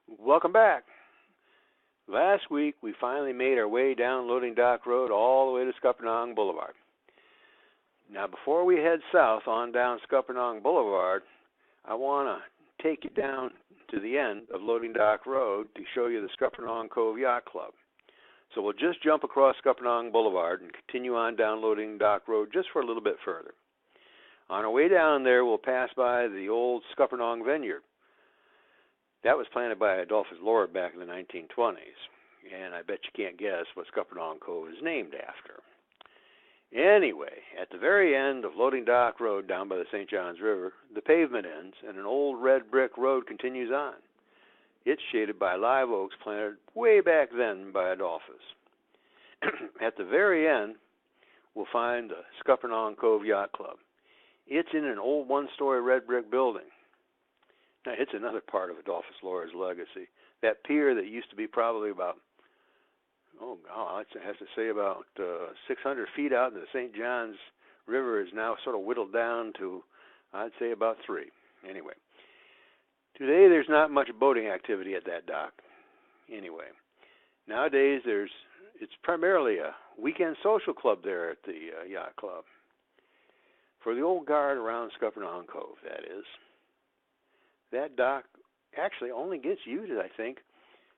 Welcome back. Last week, we finally made our way down Loading Dock Road all the way to Scuppernong Boulevard. Now, before we head south on down Scuppernong Boulevard, I want to take you down to the end of Loading Dock Road to show you the Scuppernong Cove Yacht Club. So we'll just jump across Scuppernong Boulevard and continue on down Loading Dock Road just for a little bit further. On our way down there, we'll pass by the old Scuppernong Vineyard. That was planted by Adolphus Lord back in the 1920s, and I bet you can't guess what Scuppernong Cove is named after. Anyway, at the very end of Loading Dock Road down by the St. Johns River, the pavement ends and an old red brick road continues on. It's shaded by live oaks planted way back then by Adolphus. At the very end, we'll find the Scuppernong Cove Yacht Club. It's in an old one-story red brick building. Now, it's another part of Adolphus Lord's legacy. That pier that used to be probably about, I have to say about 600 feet out in the St. Johns River is now sort of whittled down to, I'd say, about 3. Anyway, today there's not much boating activity at that dock. Anyway, nowadays it's primarily a weekend social club there at the yacht club. For the old guard around Scuppernong Cove, that is. That dock actually only gets used, I think,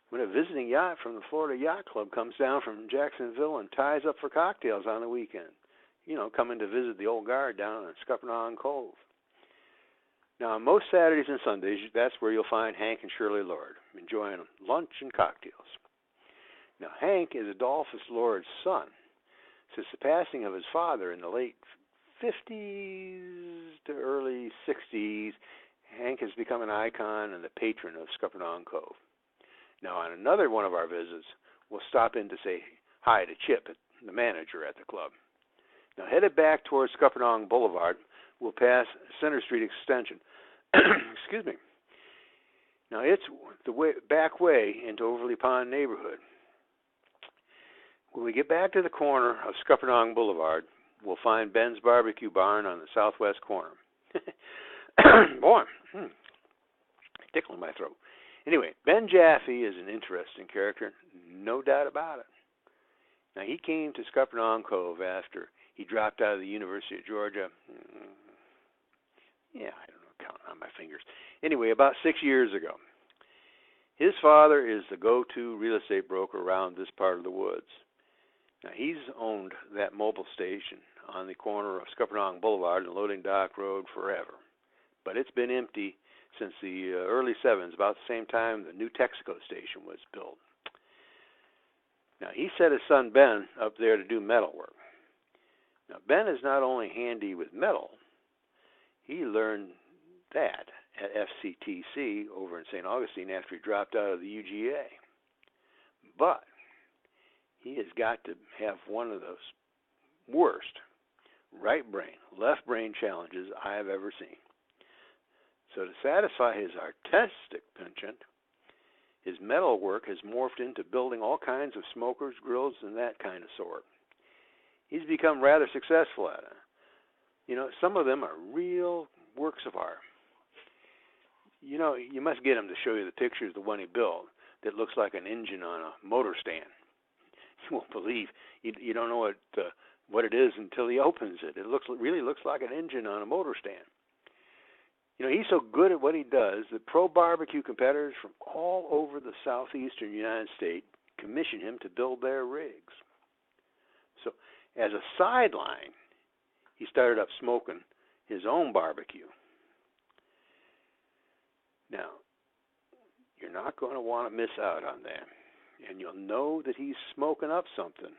when a visiting yacht from the Florida Yacht Club comes down from Jacksonville and ties up for cocktails on the weekend. You know, coming to visit the old guard down at Scuppernong Cove. Now, on most Saturdays and Sundays, that's where you'll find Hank and Shirley Lord enjoying lunch and cocktails. Now, Hank is Adolphus Lord's son. Since the passing of his father in the late 50s to early 60s, Hank has become an icon and the patron of Scuppernong Cove. Now, on another one of our visits, we'll stop in to say hi to Chip, the manager at the club. Now, headed back towards Scuppernong Boulevard, we'll pass Center Street Extension. Excuse me. Now, it's the back way into Overly Pond neighborhood. When we get back to the corner of Scuppernong Boulevard, we'll find Ben's Barbecue Barn on the southwest corner. Boy, tickling my throat. Anyway, Ben Jaffe is an interesting character, no doubt about it. Now, he came to Scuppernong Cove after he dropped out of the University of Georgia. I don't know, counting on my fingers. Anyway, about 6 years ago. His father is the go-to real estate broker around this part of the woods. Now, he's owned that mobile station on the corner of Scuppernong Boulevard and Loading Dock Road forever. But it's been empty since the early 70s, about the same time the new Texaco station was built. Now, he set his son Ben up there to do metal work. Now, Ben is not only handy with metal, he learned that at FCTC over in St. Augustine after he dropped out of the UGA. But he has got to have one of those worst right brain, left brain challenges I have ever seen. So to satisfy his artistic penchant, his metal work has morphed into building all kinds of smokers, grills, and that kind of sort. He's become rather successful at it. You know, some of them are real works of art. You know, you must get him to show you the pictures of the one he built that looks like an engine on a motor stand. You won't believe. You don't know what it is until he opens it. It really looks like an engine on a motor stand. You know, he's so good at what he does that pro barbecue competitors from all over the southeastern United States commission him to build their rigs. So, as a sideline, he started up smoking his own barbecue. Now, you're not going to want to miss out on that. And you'll know that he's smoking up something.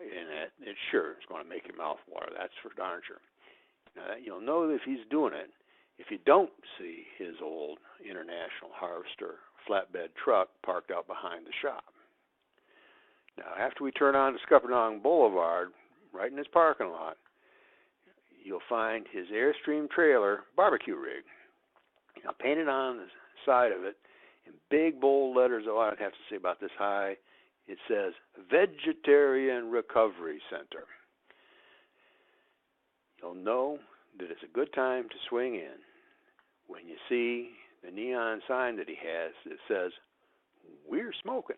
And it sure is going to make your mouth water, that's for darn sure. Now, you'll know that if he's doing it, if you don't see his old International Harvester flatbed truck parked out behind the shop. Now, after we turn on to Scuppernong Boulevard, right in his parking lot, you'll find his Airstream trailer barbecue rig. Now, painted on the side of it in big, bold letters, I'd have to say about this high, it says, Vegetarian Recovery Center. You'll know that it's a good time to swing in when you see the neon sign that he has that says, "We're smoking."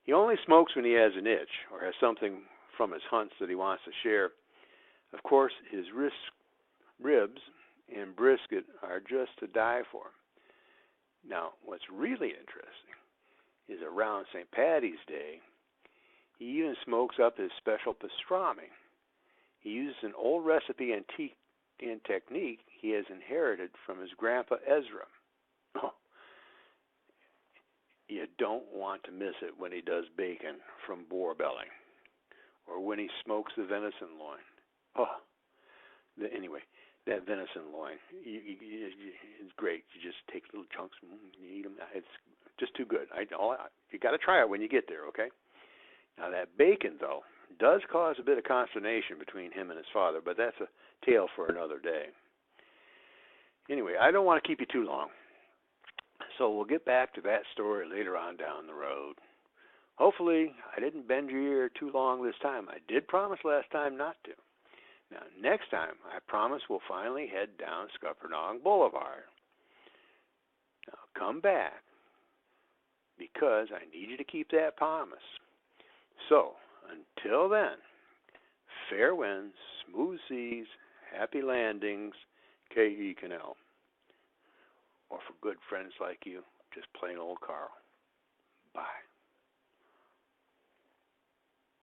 He only smokes when he has an itch or has something from his hunts that he wants to share. Of course, his ribs and brisket are just to die for. Now, what's really interesting is around St. Paddy's Day, he even smokes up his special pastrami. He uses an old recipe and technique he has inherited from his grandpa Ezra. Oh, you don't want to miss it when he does bacon from boar belly, or when he smokes the venison loin. Oh, anyway, that venison loin, it's great. You just take little chunks and you eat them. It's just too good. You got to try it when you get there, okay? Now that bacon, though, does cause a bit of consternation between him and his father, but that's a tale for another day. Anyway, I don't want to keep you too long, so we'll get back to that story later on down the road. Hopefully, I didn't bend your ear too long this time. I did promise last time not to. Now, next time, I promise we'll finally head down Scuppernong Boulevard. Now, come back, because I need you to keep that promise. So, until then, fair winds, smooth seas, happy landings, K.E. Kennell. Or for good friends like you, just plain Ol Karl. Bye.